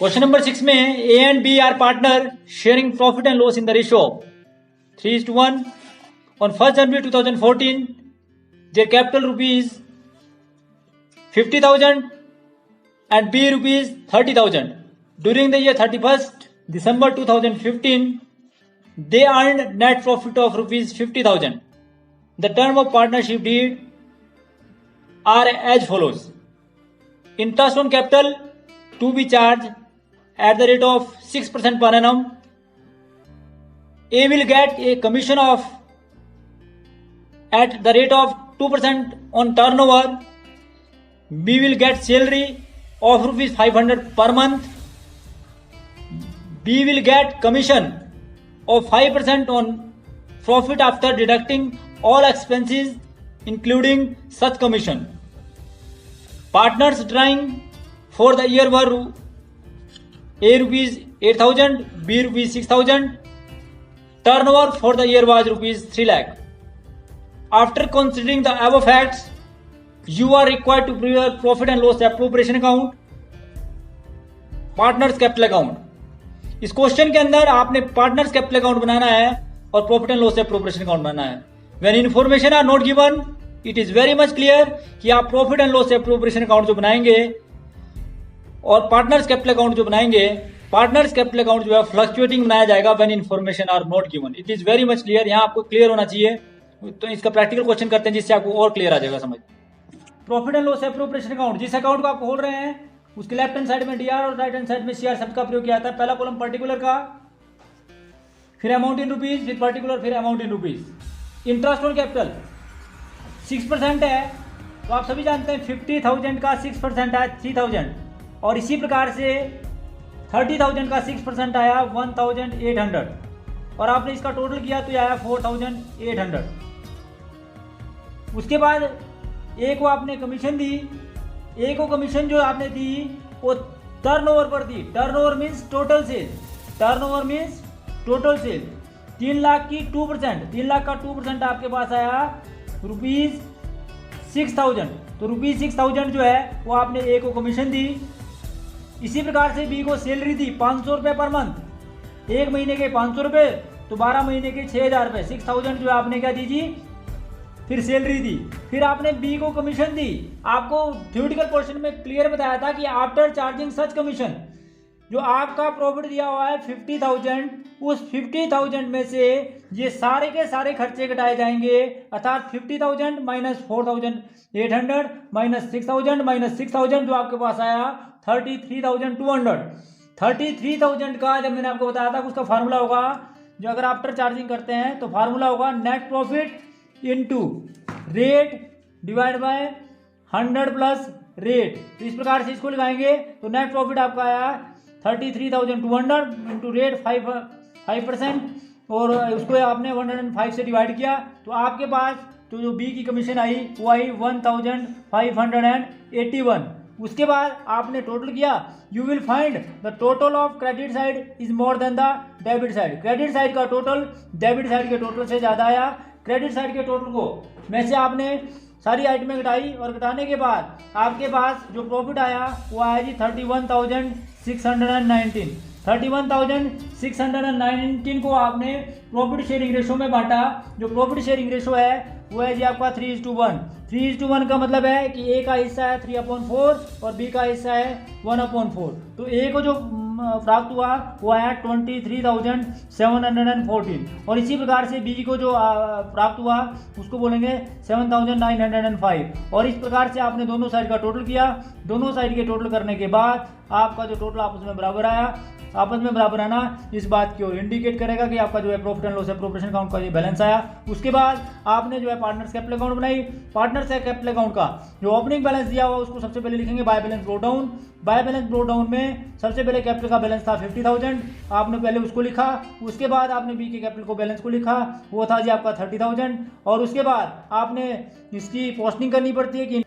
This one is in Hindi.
क्वेश्चन नंबर 6 में A and B are partner sharing profit and loss in the ratio 3:1 on 1st January 2014 their capital rupees 50,000 and B rupees 30,000. During the year 31st December 2015 they earned net profit of rupees 50,000. The term of partnership deed are as follows. Interest on capital to be charged at the rate of 6% per annum. A will get a commission of at the rate of 2% on turnover. B will get salary of rupees 500 per month. B will get commission of 5% on profit after deducting all expenses including such commission. Partners drawing for the year were A rupees 8,000, B rupees 6,000. Turnover for the year was rupees 3 lakh. After considering the above facts, you are required to prepare profit and loss appropriation account, partners capital account. इस क्वेश्चन के अंदर आपने पार्टनर्स कैपिटल अकाउंट बनाना है और profit and loss appropriation account बनाना है. When information are not given it is very much clear कि आप profit and loss appropriation account जो बनाएंगे और पार्टनर्स कैपिटल अकाउंट जो बनाएंगे, पार्टनर्स कैपिटल अकाउंट जो है फ्लक्चुएटिंग बनाया जाएगा when information are not given. It is very much clear. यहाँ आपको क्लियर होना चाहिए. तो इसका प्रैक्टिकल क्वेश्चन करते हैं जिससे आपको और क्लियर आ जाएगा समझ. Profit and loss appropriation account, जिस अकाउंट को आप खोल रहे हैं उसके लेफ्ट हैंड साइड में डीआर और राइट हैंड साइड में सीआर शब्द का प्रयोग किया जाता है. पहला कॉलम पर्टिकुलर का, फिर अमाउंट इन रुपीज, फिर पर्टिकुलर, फिर amount in rupees. Interest on capital 6% है, तो आप सभी जानते हैं 50,000 का 6% है 3,000, और इसी प्रकार से 30,000 का 6% आया 1,800, और आपने इसका टोटल किया तो यह आया 4,800. उसके बाद ए को आपने कमीशन दी. ए को कमीशन जो आपने दी वो टर्नओवर पर दी. Turnover means total sale. Turnover means total sale. 3 lakh की 2%, 3 लाख का 2% आपके पास आया रुपीज 6,000. तो रुपीज 6,000 जो है वो आपने ए को कमीशन दी. इसी प्रकार से बी को सैलरी दी 500 रुपये पर मंथ. एक महीने के 500 रुपये तो 12 महीने के 6,000 रुपये. 6,000 जो आपने क्या दीजिए, फिर सैलरी दी. फिर आपने बी को कमीशन दी. आपको थ्योरेटिकल पोर्शन में क्लियर बताया था कि आफ्टर चार्जिंग सच कमीशन जो आपका प्रॉफिट दिया हुआ है 50,000, उस 50,000 में से ये सारे के सारे खर्चे घटाए जाएंगे. अर्थात 50,000 माइनस 4,800 माइनस 6,000 जो आपके पास आया 33,200. 33,000 का जब मैंने आपको बताया था उसका फार्मूला होगा, जो अगर आफ्टर चार्जिंग करते हैं तो फार्मूला होगा net profit into rate divide by 100 plus rate. तो इस प्रकार से इसको लगाएंगे तो नेट प्रॉफिट आपका आया 33,200 इंटू रेट 5%, और उसको आपने 105 से डिवाइड किया तो आपके पास तो जो बी की कमीशन आई वो आई 1,581. उसके बाद आपने टोटल किया. You will find the total of credit side is more than the debit side. Credit side का टोटल डेबिट साइड के टोटल से ज़्यादा आया. क्रेडिट साइड के टोटल को में से आपने सारी आइटमें घटाई और घटाने के बाद आपके पास जो प्रॉफिट आया वो आया जी 31,619. 31,619 को आपने प्रॉफिट शेयरिंग रेशो में बांटा. जो प्रॉफिट शेयरिंग रेशो है वो है जी आपका 3:1. 3:1 का मतलब है कि ए का हिस्सा है 3/4 और बी का हिस्सा है 1/4. तो ए को जो प्राप्त हुआ वो आया 23,714, और इसी प्रकार से बी को जो प्राप्त हुआ उसको बोलेंगे 7,905. और इस प्रकार से आपने दोनों साइड का टोटल किया. दोनों साइड के टोटल करने के बाद आपका जो टोटल आपस में बराबर आया. आपस में बराबर आना इस बात की ओर इंडिकेट करेगा कि आपका जो है profit and loss appropriation account का ये बैलेंस आया. उसके बाद आपने जो है पार्टनर्स कैपिटल अकाउंट बनाई. पार्टनर्स कैपिटल अकाउंट का जो ओपनिंग बैलेंस दिया हुआ उसको सबसे पहले लिखेंगे by balance brought down. By balance brought down में सबसे पहले कैपिटल का बैलेंस था 50,000, आपने पहले उसको लिखा. उसके बाद आपने बी के कैपिटल को बैलेंस को लिखा, वो था जी आपका 30,000. और उसके बाद आपने इसकी पोस्टिंग करनी पड़ती है कि